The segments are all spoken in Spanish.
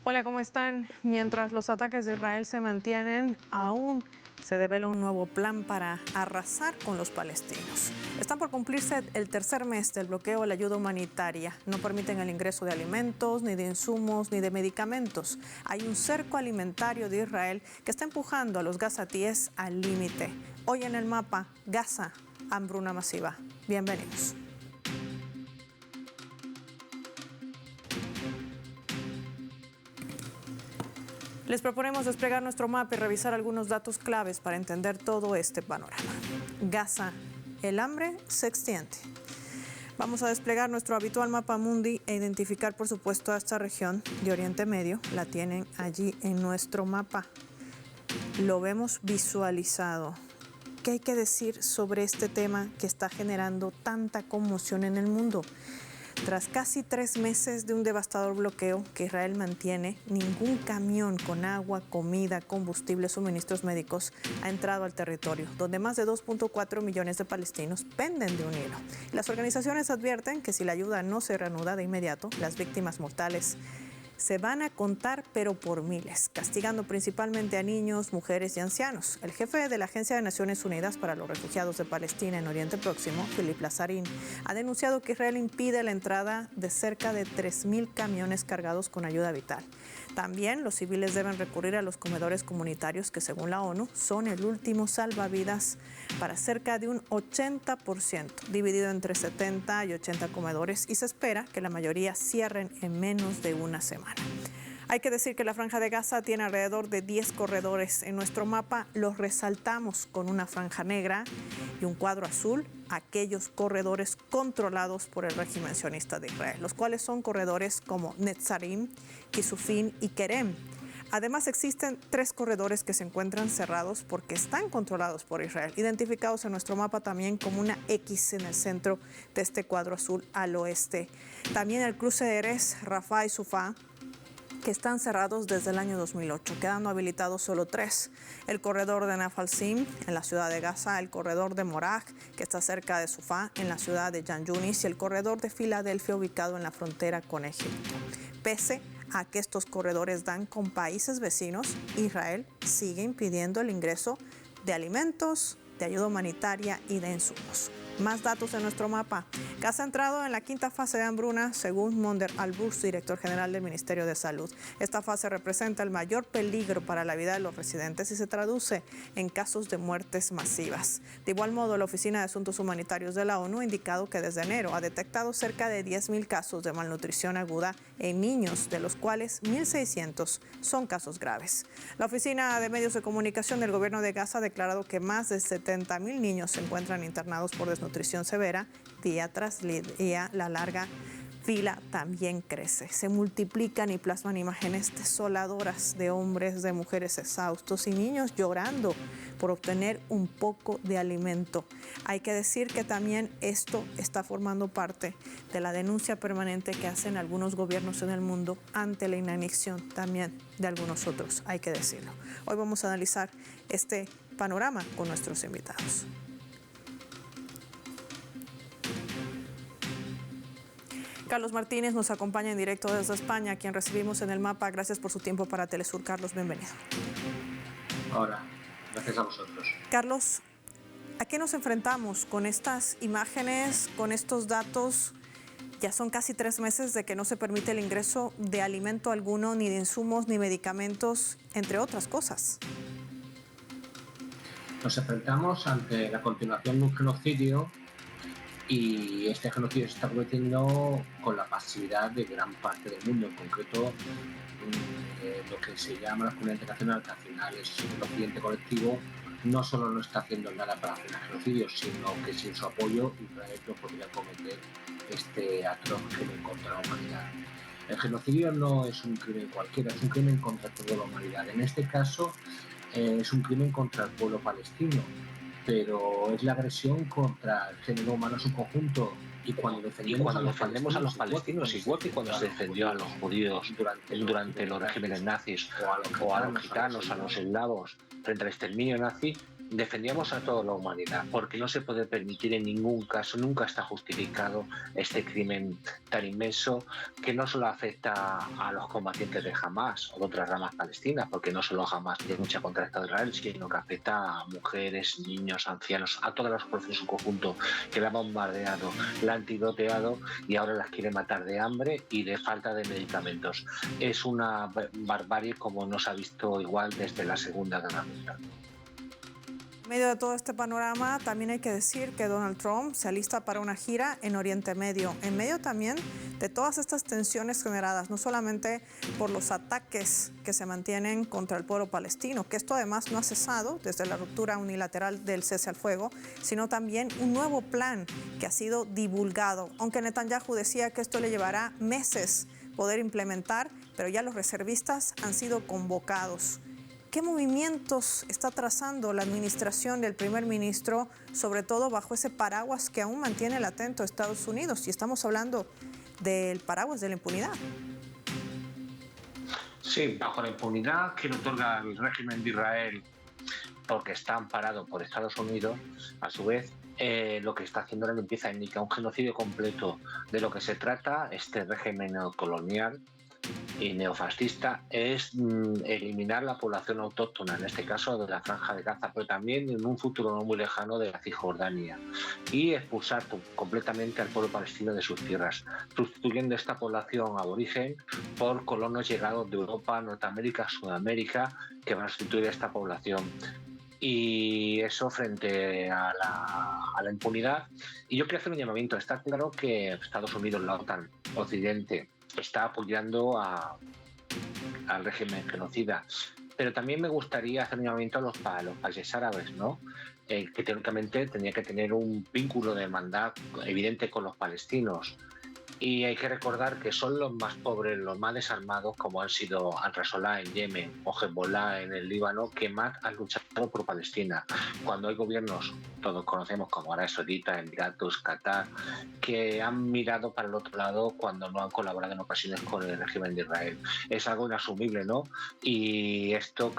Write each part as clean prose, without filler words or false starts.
Hola, ¿cómo están? Mientras los ataques de Israel se mantienen, aún se devela un nuevo plan para arrasar con los palestinos. Están por cumplirse el tercer mes del bloqueo a la ayuda humanitaria. No permiten el ingreso de alimentos, ni de insumos, ni de medicamentos. Hay un cerco alimentario de Israel que está empujando a los gazatíes al límite. Hoy en el mapa, Gaza, hambruna masiva. Bienvenidos. Les proponemos desplegar nuestro mapa y revisar algunos datos claves para entender todo este panorama. Gaza, el hambre se extiende. Vamos a desplegar nuestro habitual mapa mundi e identificar, por supuesto, a esta región de Oriente Medio. La tienen allí en nuestro mapa. Lo vemos visualizado. ¿Qué hay que decir sobre este tema que está generando tanta conmoción en el mundo? Tras casi 3 meses de un devastador bloqueo que Israel mantiene, ningún camión con agua, comida, combustible, suministros médicos ha entrado al territorio, donde más de 2.4 millones de palestinos penden de un hilo. Las organizaciones advierten que si la ayuda no se reanuda de inmediato, las víctimas mortales se van a contar, pero por miles, castigando principalmente a niños, mujeres y ancianos. El jefe de la Agencia de Naciones Unidas para los Refugiados de Palestina en Oriente Próximo, Philippe Lazzarin, ha denunciado que Israel impide la entrada de cerca de 3.000 camiones cargados con ayuda vital. También los civiles deben recurrir a los comedores comunitarios que, según la ONU, son el último salvavidas para cerca de un 80%, dividido entre 70 y 80 comedores, y se espera que la mayoría cierren en menos de una semana. Hay que decir que la Franja de Gaza tiene alrededor de 10 corredores. En nuestro mapa los resaltamos con una franja negra y un cuadro azul, aquellos corredores controlados por el régimen sionista de Israel, los cuales son corredores como Netzarim, Kisufin y Kerem. Además, existen 3 corredores que se encuentran cerrados porque están controlados por Israel, identificados en nuestro mapa también como una X en el centro de este cuadro azul al oeste. También el cruce de Erez, Rafah y Sufá, que están cerrados desde el año 2008, quedando habilitados solo 3. El corredor de Nafalsim en la ciudad de Gaza, el corredor de Moraj, que está cerca de Sufá, en la ciudad de Yan Yunis, y el corredor de Filadelfia, ubicado en la frontera con Egipto. Pese a que estos corredores dan con países vecinos, Israel sigue impidiendo el ingreso de alimentos, de ayuda humanitaria y de insumos. Más datos en nuestro mapa. Gaza ha entrado en la 5ª fase de hambruna, según Monder Al-Burs, director general del Ministerio de Salud. Esta fase representa el mayor peligro para la vida de los residentes y se traduce en casos de muertes masivas. De igual modo, la Oficina de Asuntos Humanitarios de la ONU ha indicado que desde enero ha detectado cerca de 10.000 casos de malnutrición aguda en niños, de los cuales 1.600 son casos graves. La Oficina de Medios de Comunicación del Gobierno de Gaza ha declarado que más de 70.000 niños se encuentran internados por desnutrición severa. Día tras día, la larga fila también crece. Se multiplican y plasman imágenes desoladoras de hombres, de mujeres exhaustos y niños llorando por obtener un poco de alimento. Hay que decir que también esto está formando parte de la denuncia permanente que hacen algunos gobiernos en el mundo ante la inanición también de algunos otros, hay que decirlo. Hoy vamos a analizar este panorama con nuestros invitados. Carlos Martínez nos acompaña en directo desde España, a quien recibimos en el mapa. Gracias por su tiempo para Telesur. Carlos, bienvenido. Hola, gracias a vosotros. Carlos, ¿a qué nos enfrentamos con estas imágenes, con estos datos? Ya son casi 3 meses de que no se permite el ingreso de alimento alguno, ni de insumos, ni medicamentos, entre otras cosas. Nos enfrentamos ante la continuación de un genocidio, y este genocidio se está cometiendo con la pasividad de gran parte del mundo, en concreto lo que se llama la comunidad internacional, que al final es el occidente colectivo. No solo no está haciendo nada para frenar el genocidio, sino que sin su apoyo Israel no podría cometer este atroz crimen contra la humanidad. El genocidio no es un crimen cualquiera, es un crimen contra toda la humanidad. En este caso es un crimen contra el pueblo palestino, pero es la agresión contra el género humano en su conjunto. Y cuando defendemos a los palestinos, igual que cuando se defendió a los judíos durante los regímenes nazis, o a los gitanos, a los eslavos, frente al exterminio nazi, defendíamos a toda la humanidad, porque no se puede permitir en ningún caso, nunca está justificado este crimen tan inmenso que no solo afecta a los combatientes de Hamas o de otras ramas palestinas, porque no solo Hamas lucha contra el Estado de Israel, sino que afecta a mujeres, niños, ancianos, a todas las poblaciones en su conjunto, que la ha bombardeado, la ha antidoteado y ahora las quiere matar de hambre y de falta de medicamentos. Es una barbarie como no se ha visto igual desde la Segunda Guerra Mundial. En medio de todo este panorama, también hay que decir que Donald Trump se alista para una gira en Oriente Medio, en medio también de todas estas tensiones generadas, no solamente por los ataques que se mantienen contra el pueblo palestino, que esto además no ha cesado desde la ruptura unilateral del cese al fuego, sino también un nuevo plan que ha sido divulgado, aunque Netanyahu decía que esto le llevará meses poder implementar, pero ya los reservistas han sido convocados. ¿Qué movimientos está trazando la administración del primer ministro, sobre todo bajo ese paraguas que aún mantiene latente Estados Unidos? Y estamos hablando del paraguas de la impunidad. Sí, bajo la impunidad que le otorga el régimen de Israel, porque está amparado por Estados Unidos, a su vez, lo que está haciendo la limpieza étnica, un genocidio completo. De lo que se trata este régimen neocolonial y neofascista es eliminar la población autóctona, en este caso de la Franja de Gaza, pero también en un futuro no muy lejano de la Cisjordania, y expulsar completamente al pueblo palestino de sus tierras, sustituyendo esta población aborigen por colonos llegados de Europa, Norteamérica, Sudamérica, que van a sustituir a esta población. Y eso frente a la impunidad. Y yo quiero hacer un llamamiento. Está claro que Estados Unidos, la OTAN, Occidente, está apoyando al régimen genocida, pero también me gustaría hacer un llamamiento a los países árabes, ¿no? Que teóricamente tendría que tener un vínculo de hermandad evidente con los palestinos. Y hay que recordar que son los más pobres, los más desarmados, como han sido Al-Rasolá en Yemen o Hezbollah en el Líbano, que más han luchado por Palestina. Cuando hay gobiernos, todos conocemos como Arabia Saudita, Emiratos, Qatar, que han mirado para el otro lado cuando no han colaborado en ocasiones con el régimen de Israel. Es algo inasumible, ¿no? Y esto,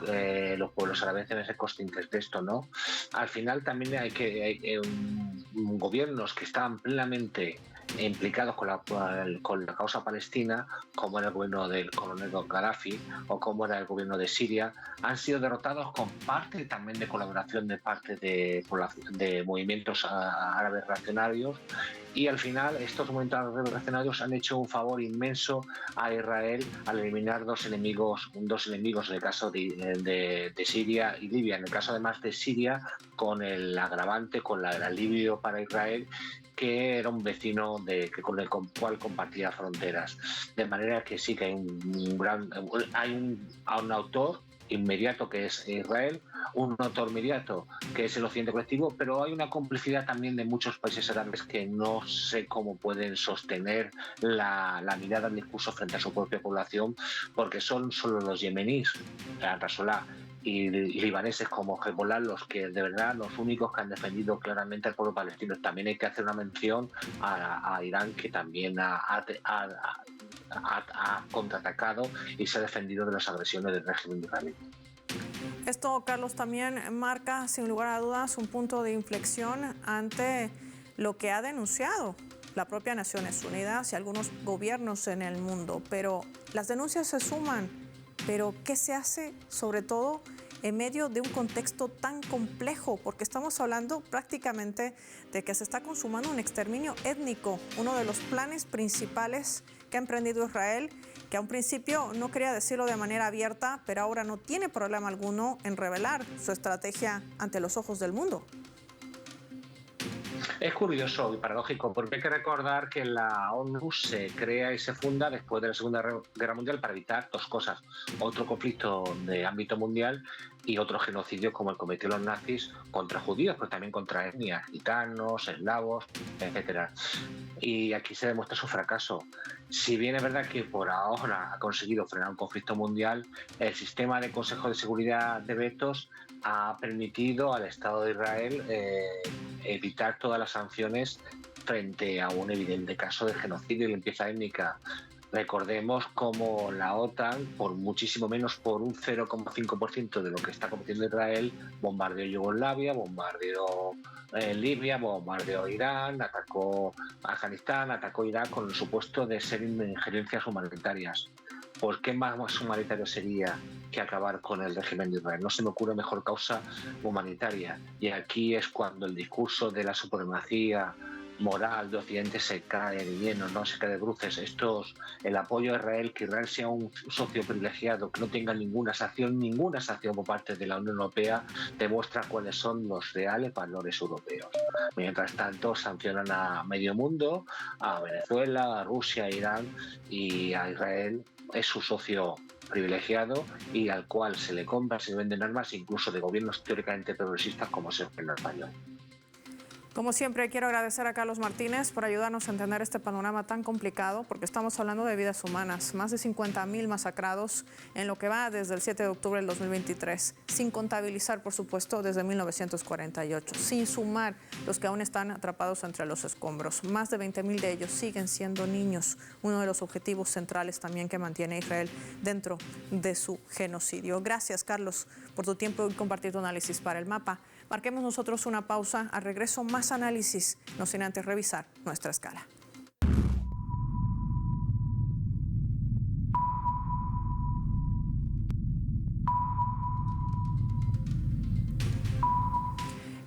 los pueblos árabes deben ser conscientes de esto, ¿no? Al final también hay gobiernos que estaban plenamente implicados con la causa palestina, como era el gobierno del coronel Gaddafi o como era el gobierno de Siria, han sido derrotados con parte también de colaboración de parte de movimientos árabes reaccionarios, y al final estos movimientos árabes reaccionarios han hecho un favor inmenso a Israel al eliminar dos enemigos en el caso de Siria y Libia. En el caso además de Siria, con el agravante, con el alivio para Israel, que era un vecino con el cual compartía fronteras. De manera que sí que hay un autor inmediato que es Israel, un autor inmediato que es el Occidente colectivo, pero hay una complicidad también de muchos países árabes que no sé cómo pueden sostener la mirada al discurso frente a su propia población, porque son solo los yemeníes, Al-Rasolá y libaneses como Hezbollah los que de verdad los únicos que han defendido claramente al pueblo palestino. También hay que hacer una mención a Irán, que también ha contraatacado y se ha defendido de las agresiones del régimen de Israel. Esto, Carlos, también marca sin lugar a dudas un punto de inflexión ante lo que ha denunciado la propia Naciones Unidas y algunos gobiernos en el mundo. Pero las denuncias se suman. Pero ¿qué se hace sobre todo en medio de un contexto tan complejo? Porque estamos hablando prácticamente de que se está consumando un exterminio étnico, uno de los planes principales que ha emprendido Israel, que a un principio no quería decirlo de manera abierta, pero ahora no tiene problema alguno en revelar su estrategia ante los ojos del mundo. Es curioso y paradójico, porque hay que recordar que la ONU se crea y se funda después de la Segunda Guerra Mundial para evitar dos cosas: otro conflicto de ámbito mundial y otro genocidio como el cometieron los nazis contra judíos, pero también contra etnias, gitanos, eslavos, etcétera. Y aquí se demuestra su fracaso. Si bien es verdad que por ahora ha conseguido frenar un conflicto mundial, el sistema de Consejo de Seguridad de vetos ha permitido al Estado de Israel evitar todas las sanciones frente a un evidente caso de genocidio y limpieza étnica. Recordemos como la OTAN, por muchísimo menos, por un 0,5% de lo que está cometiendo Israel, bombardeó Yugoslavia, bombardeó Libia, bombardeó Irán, atacó Afganistán, atacó Irak con el supuesto de ser injerencias humanitarias. ¿Por qué más humanitario sería que acabar con el régimen de Israel? No se me ocurre mejor causa humanitaria. Y aquí es cuando el discurso de la supremacía moral de Occidente se cae de lleno, no se cae de bruces. El apoyo a Israel, que Israel sea un socio privilegiado, que no tenga ninguna sanción por parte de la Unión Europea, demuestra cuáles son los reales valores europeos. Mientras tanto, sancionan a medio mundo, a Venezuela, a Rusia, a Irán, y a Israel es su socio privilegiado y al cual se le compra, se le venden armas, incluso de gobiernos teóricamente progresistas como es el español. Como siempre, quiero agradecer a Carlos Martínez por ayudarnos a entender este panorama tan complicado, porque estamos hablando de vidas humanas, más de 50,000 masacrados en lo que va desde el 7 de octubre del 2023, sin contabilizar, por supuesto, desde 1948, sin sumar los que aún están atrapados entre los escombros. Más de 20,000 de ellos siguen siendo niños, uno de los objetivos centrales también que mantiene Israel dentro de su genocidio. Gracias, Carlos, por tu tiempo y compartir tu análisis para el mapa. Marquemos nosotros una pausa. Al regreso, más análisis, no sin antes revisar nuestra escala.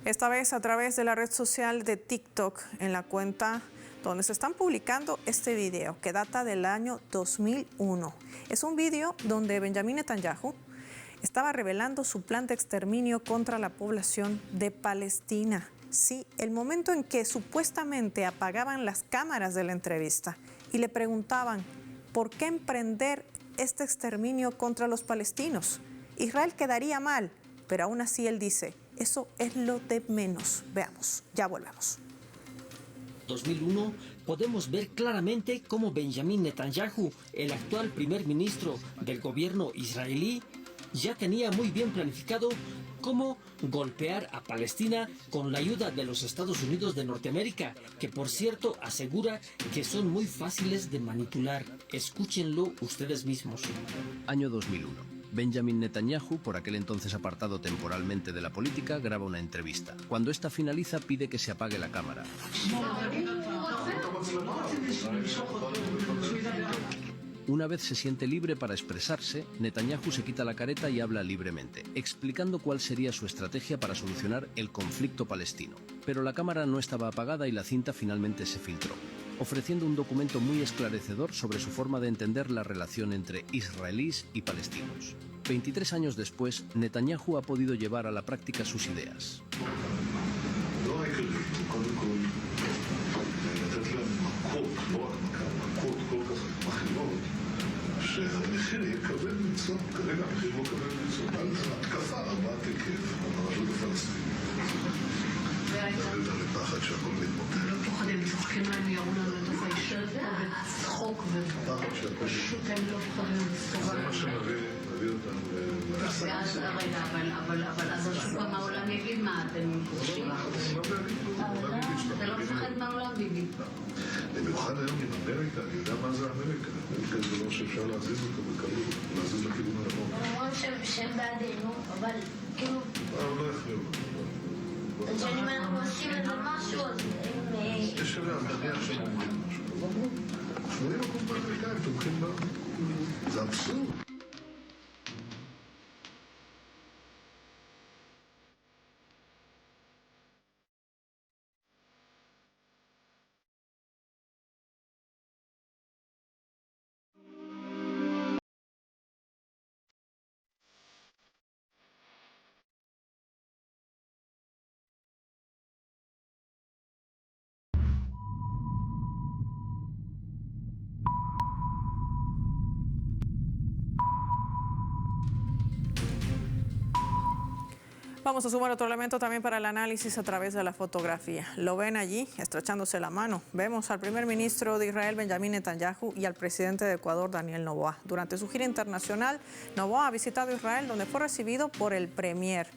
Esta vez a través de la red social de TikTok, en la cuenta donde se están publicando este video que data del año 2001. Es un video donde Benjamín Netanyahu estaba revelando su plan de exterminio contra la población de Palestina. Sí, el momento en que supuestamente apagaban las cámaras de la entrevista y le preguntaban por qué emprender este exterminio contra los palestinos. Israel quedaría mal, pero aún así él dice, eso es lo de menos. Veamos, ya volvemos. 2001, podemos ver claramente cómo Benjamín Netanyahu, el actual primer ministro del gobierno israelí, ya tenía muy bien planificado cómo golpear a Palestina con la ayuda de los Estados Unidos de Norteamérica, que por cierto asegura que son muy fáciles de manipular. Escúchenlo ustedes mismos. Año 2001. Benjamín Netanyahu, por aquel entonces apartado temporalmente de la política, graba una entrevista. Cuando esta finaliza, pide que se apague la cámara. Una vez se siente libre para expresarse, Netanyahu se quita la careta y habla libremente, explicando cuál sería su estrategia para solucionar el conflicto palestino. Pero la cámara no estaba apagada y la cinta finalmente se filtró, ofreciendo un documento muy esclarecedor sobre su forma de entender la relación entre israelíes y palestinos. 23 años después, Netanyahu ha podido llevar a la práctica sus ideas. אבל אז שוב פעם העולם יגיד מה אתם חושבים. אתה לא מפחד מהעולם, ביבי. במיוחד היום עם אמריקה, אני יודע מה זה אמריקה. אמריקה זה לא שאפשר להזיז אותו בקלות, להזיז לכיוון הנכון. אומרים שהם בעדינו, אבל כאילו... לא יכולים. אם אנחנו עושים את זה משהו, אז הם... יש עליה, מניח שהם אומרים משהו. 80% באמריקאים תומכים בה. זה אבסורד. Vamos a sumar otro elemento también para el análisis a través de la fotografía. Lo ven allí, estrechándose la mano. Vemos al primer ministro de Israel, Benjamín Netanyahu, y al presidente de Ecuador, Daniel Noboa. Durante su gira internacional, Noboa ha visitado Israel, donde fue recibido por el premier.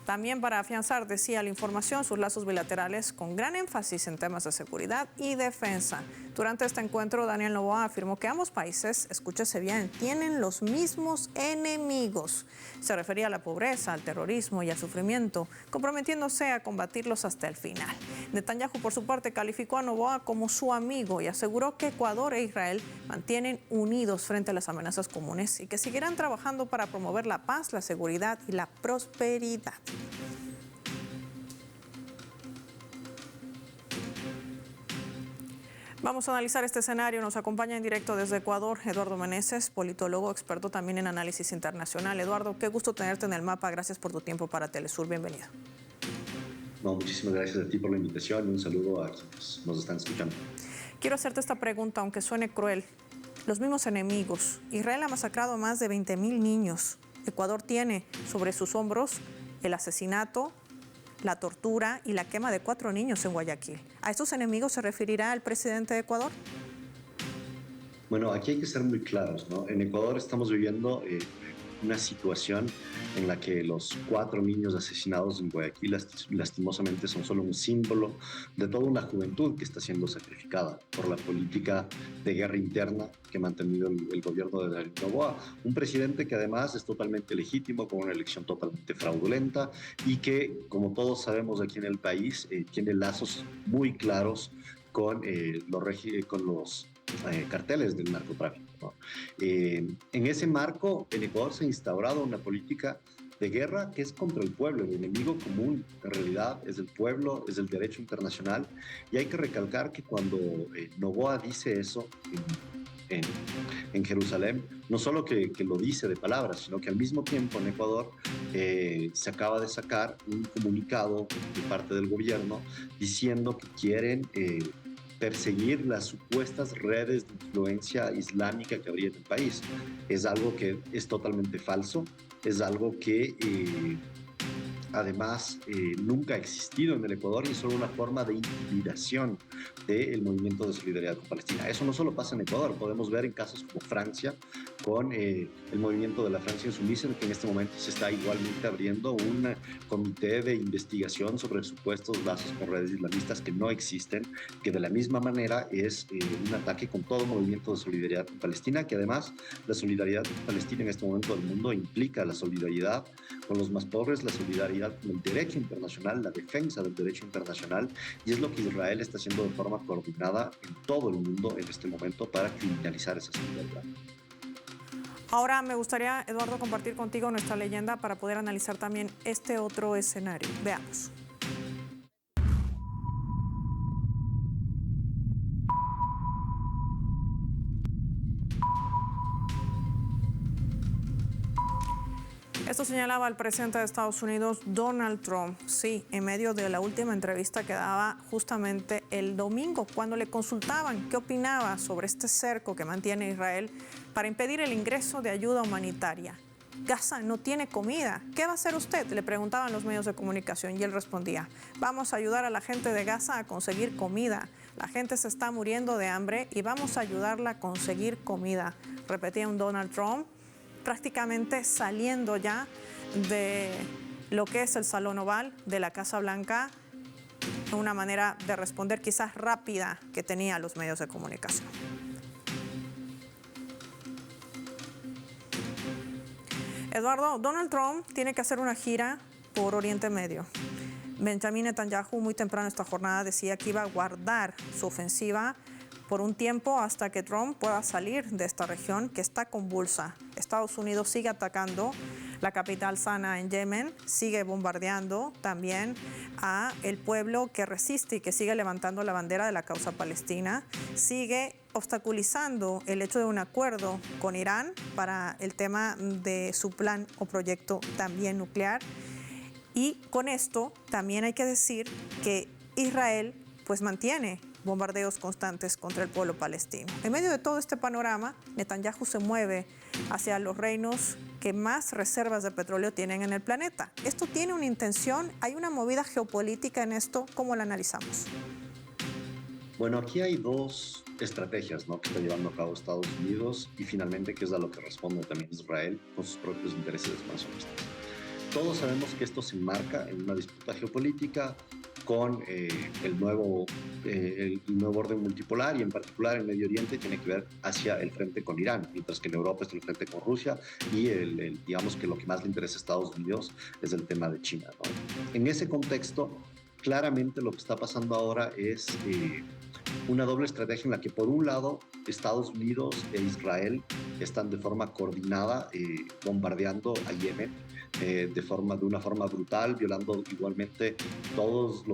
También para afianzar, decía la información, sus lazos bilaterales con gran énfasis en temas de seguridad y defensa. Durante este encuentro, Daniel Noboa afirmó que ambos países, escúchese bien, tienen los mismos enemigos. Se refería a la pobreza, al terrorismo y al sufrimiento, comprometiéndose a combatirlos hasta el final. Netanyahu, por su parte, calificó a Noboa como su amigo y aseguró que Ecuador e Israel mantienen unidos frente a las amenazas comunes y que seguirán trabajando para promover la paz, la seguridad y la prosperidad. Vamos a analizar este escenario. Nos acompaña en directo desde Ecuador Eduardo Meneses, politólogo, experto también en análisis internacional. Eduardo, qué gusto tenerte en el mapa. Gracias por tu tiempo para Telesur. Bienvenido. No, muchísimas gracias a ti por la invitación y un saludo a quienes nos están escuchando. Quiero hacerte esta pregunta, aunque suene cruel. Los mismos enemigos. Israel ha masacrado a más de 20,000 niños. Ecuador tiene sobre sus hombros el asesinato, la tortura y la quema de 4 niños en Guayaquil. ¿A estos enemigos se referirá el presidente de Ecuador? Bueno, aquí hay que ser muy claros, ¿no? En Ecuador estamos viviendo una situación en la que los 4 niños asesinados en Guayaquil lastimosamente son solo un símbolo de toda una juventud que está siendo sacrificada por la política de guerra interna que ha mantenido el gobierno de Daniel Noboa, un presidente que además es totalmente legítimo, con una elección totalmente fraudulenta y que, como todos sabemos aquí en el país, tiene lazos muy claros con los carteles del narcotráfico, ¿no? En ese marco, en Ecuador se ha instaurado una política de guerra que es contra el pueblo. El enemigo común, en realidad, es el pueblo, es el derecho internacional. Y hay que recalcar que cuando Noboa dice eso en Jerusalén, no solo que lo dice de palabras, sino que al mismo tiempo en Ecuador se acaba de sacar un comunicado de parte del gobierno diciendo que quieren perseguir las supuestas redes de influencia islámica que habría en el país. Es algo que es totalmente falso, es algo que además nunca ha existido en el Ecuador y es solo una forma de intimidación del movimiento de solidaridad con Palestina. Eso no solo pasa en Ecuador, podemos ver en casos como Francia, con el movimiento de la Francia insumisa, que en este momento se está igualmente abriendo un comité de investigación sobre supuestos lazos con redes islamistas que no existen, que de la misma manera es un ataque con todo movimiento de solidaridad con Palestina, que además la solidaridad con Palestina en este momento del mundo implica la solidaridad con los más pobres, la solidaridad con el derecho internacional, la defensa del derecho internacional, y es lo que Israel está haciendo de forma coordinada en todo el mundo en este momento para criminalizar esa solidaridad. Ahora me gustaría, Eduardo, compartir contigo nuestra leyenda para poder analizar también este otro escenario. Veamos. Esto señalaba el presidente de Estados Unidos, Donald Trump, sí, en medio de la última entrevista que daba justamente el domingo, cuando le consultaban qué opinaba sobre este cerco que mantiene Israel para impedir el ingreso de ayuda humanitaria. Gaza no tiene comida. ¿Qué va a hacer usted?, le preguntaban los medios de comunicación y él respondía: vamos a ayudar a la gente de Gaza a conseguir comida. La gente se está muriendo de hambre y vamos a ayudarla a conseguir comida. Repetía un Donald Trump, prácticamente saliendo ya de lo que es el Salón Oval de la Casa Blanca, una manera de responder quizás rápida que tenía los medios de comunicación. Eduardo, Donald Trump tiene que hacer una gira por Oriente Medio. Benjamín Netanyahu muy temprano esta jornada decía que iba a guardar su ofensiva por un tiempo hasta que Trump pueda salir de esta región que está convulsa. Estados Unidos sigue atacando la capital Sana en Yemen, sigue bombardeando también a el pueblo que resiste y que sigue levantando la bandera de la causa palestina, sigue obstaculizando el hecho de un acuerdo con Irán para el tema de su plan o proyecto también nuclear. Y con esto también hay que decir que Israel pues mantiene bombardeos constantes contra el pueblo palestino. En medio de todo este panorama, Netanyahu se mueve hacia los reinos que más reservas de petróleo tienen en el planeta. ¿Esto tiene una intención? ¿Hay una movida geopolítica en esto? ¿Cómo la analizamos? Bueno, aquí hay dos estrategias, ¿no?, que está llevando a cabo Estados Unidos y finalmente que es a lo que responde también Israel con sus propios intereses expansionistas. Todos sabemos que esto se enmarca en una disputa geopolítica con el nuevo orden multipolar, y en particular en Medio Oriente tiene que ver hacia el frente con Irán, mientras que en Europa está el frente con Rusia y digamos que lo que más le interesa a Estados Unidos es el tema de China, ¿no? En ese contexto, claramente lo que está pasando ahora es una doble estrategia en la que por un lado Estados Unidos e Israel están de forma coordinada bombardeando a Yemen de una forma brutal, violando igualmente todos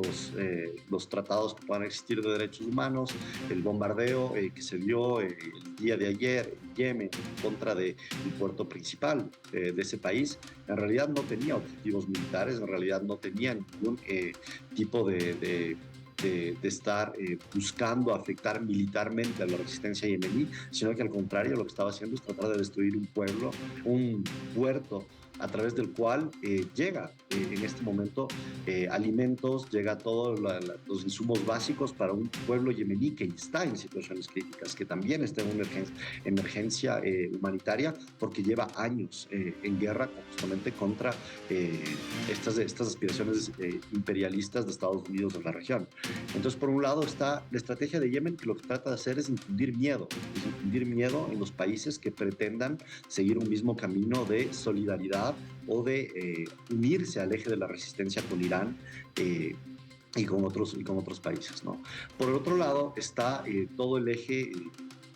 los tratados que puedan existir de derechos humanos. El bombardeo que se dio el día de ayer en Yemen en contra del puerto principal de ese país, en realidad no tenía objetivos militares, en realidad no tenía ningún tipo de estar buscando afectar militarmente a la resistencia yemení, sino que al contrario lo que estaba haciendo es tratar de destruir un puerto a través del cual llega en este momento alimentos, llega todos los insumos básicos para un pueblo yemení que está en situaciones críticas, que también está en una emergencia humanitaria porque lleva años en guerra justamente contra estas aspiraciones imperialistas de Estados Unidos en la región. Entonces, por un lado está la estrategia de Yemen, que lo que trata de hacer es infundir miedo en los países que pretendan seguir un mismo camino de solidaridad o de unirse al eje de la resistencia con Irán y con otros países, ¿no? Por el otro lado está todo el eje,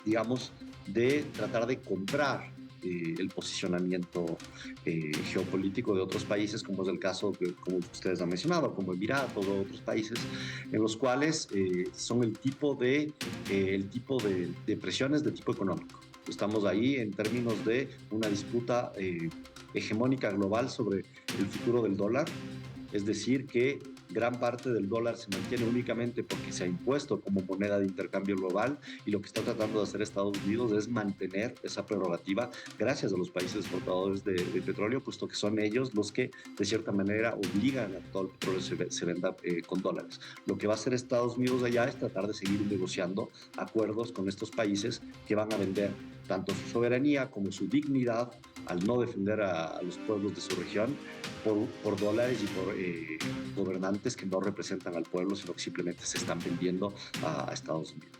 digamos, de tratar de comprar el posicionamiento geopolítico de otros países, como es el caso, como ustedes han mencionado, como Emiratos o otros países, en los cuales son el tipo de presiones de tipo económico. Estamos ahí en términos de una disputa hegemónica global sobre el futuro del dólar, es decir, que gran parte del dólar se mantiene únicamente porque se ha impuesto como moneda de intercambio global, y lo que está tratando de hacer Estados Unidos es mantener esa prerrogativa gracias a los países exportadores de petróleo, puesto que son ellos los que de cierta manera obligan a que todo el petróleo se venda con dólares. Lo que va a hacer Estados Unidos allá es tratar de seguir negociando acuerdos con estos países que van a vender tanto su soberanía como su dignidad al no defender a los pueblos de su región por dólares y por gobernantes que no representan al pueblo, sino que simplemente se están vendiendo a Estados Unidos.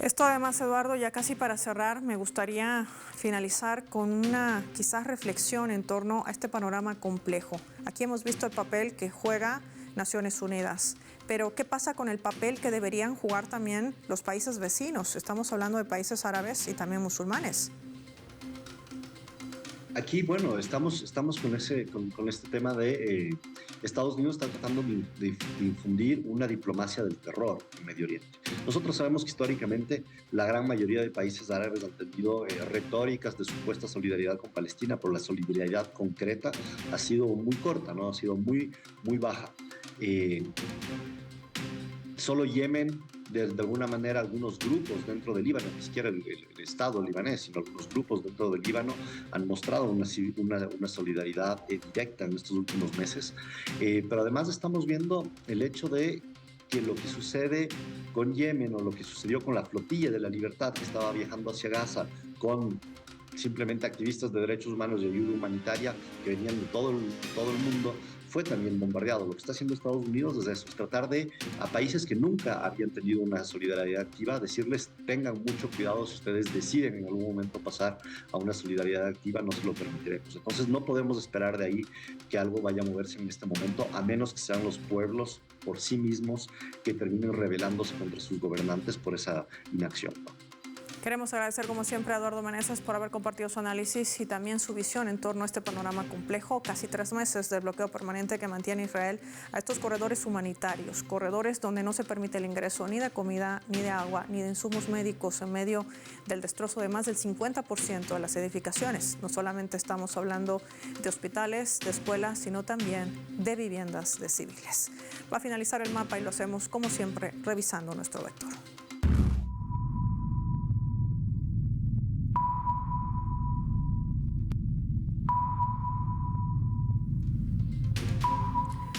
Esto además, Eduardo, ya casi para cerrar, me gustaría finalizar con una quizás reflexión en torno a este panorama complejo. Aquí hemos visto el papel que juega Naciones Unidas, pero ¿qué pasa con el papel que deberían jugar también los países vecinos? Estamos hablando de países árabes y también musulmanes. Aquí, bueno, estamos con este tema de Estados Unidos está tratando de infundir una diplomacia del terror en Medio Oriente. Nosotros sabemos que históricamente la gran mayoría de países árabes han tenido retóricas de supuesta solidaridad con Palestina, pero la solidaridad concreta ha sido muy corta, ¿no? Ha sido muy, muy baja. Solo Yemen, de alguna manera, algunos grupos dentro del Líbano, ni siquiera el Estado libanés, sino algunos grupos dentro del Líbano han mostrado una solidaridad directa en estos últimos meses. Pero además estamos viendo el hecho de que lo que sucede con Yemen o lo que sucedió con la flotilla de la libertad que estaba viajando hacia Gaza con simplemente activistas de derechos humanos y ayuda humanitaria que venían de todo el mundo, fue también bombardeado. Lo que está haciendo Estados Unidos es eso, es tratar de, a países que nunca habían tenido una solidaridad activa, decirles tengan mucho cuidado si ustedes deciden en algún momento pasar a una solidaridad activa, no se lo permitiremos. Entonces no podemos esperar de ahí que algo vaya a moverse en este momento, a menos que sean los pueblos por sí mismos que terminen rebelándose contra sus gobernantes por esa inacción, ¿no? Queremos agradecer como siempre a Eduardo Meneses por haber compartido su análisis y también su visión en torno a este panorama complejo. Casi 3 meses del bloqueo permanente que mantiene Israel a estos corredores humanitarios, corredores donde no se permite el ingreso ni de comida, ni de agua, ni de insumos médicos en medio del destrozo de más del 50% de las edificaciones. No solamente estamos hablando de hospitales, de escuelas, sino también de viviendas de civiles. Va a finalizar el mapa y lo hacemos como siempre revisando nuestro vector.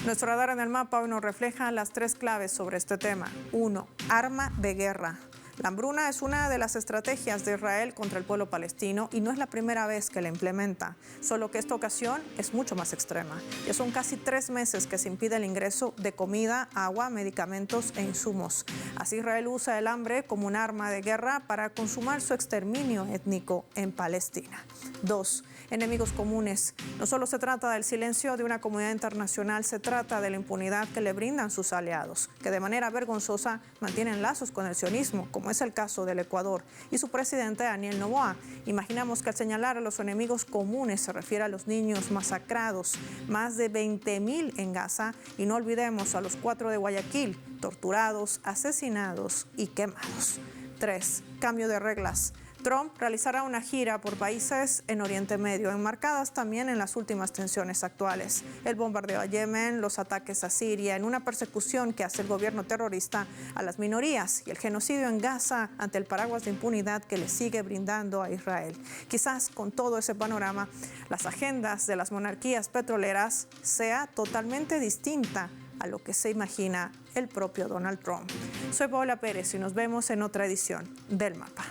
Nuestro radar en el mapa hoy nos refleja las 3 claves sobre este tema. 1. Arma de guerra. La hambruna es una de las estrategias de Israel contra el pueblo palestino y no es la primera vez que la implementa, solo que esta ocasión es mucho más extrema. Ya son casi 3 meses que se impide el ingreso de comida, agua, medicamentos e insumos. Así Israel usa el hambre como un arma de guerra para consumar su exterminio étnico en Palestina. 2. Enemigos comunes. No solo se trata del silencio de una comunidad internacional, se trata de la impunidad que le brindan sus aliados, que de manera vergonzosa mantienen lazos con el sionismo, como es el caso del Ecuador y su presidente Daniel Noboa. Imaginamos que al señalar a los enemigos comunes se refiere a los niños masacrados, más de 20.000 en Gaza, y no olvidemos a los 4 de Guayaquil, torturados, asesinados y quemados. 3. Cambio de reglas. Trump realizará una gira por países en Oriente Medio, enmarcadas también en las últimas tensiones actuales. El bombardeo a Yemen, los ataques a Siria, en una persecución que hace el gobierno terrorista a las minorías y el genocidio en Gaza ante el paraguas de impunidad que le sigue brindando a Israel. Quizás con todo ese panorama, las agendas de las monarquías petroleras sea totalmente distinta a lo que se imagina el propio Donald Trump. Soy Paola Pérez y nos vemos en otra edición del Mapa.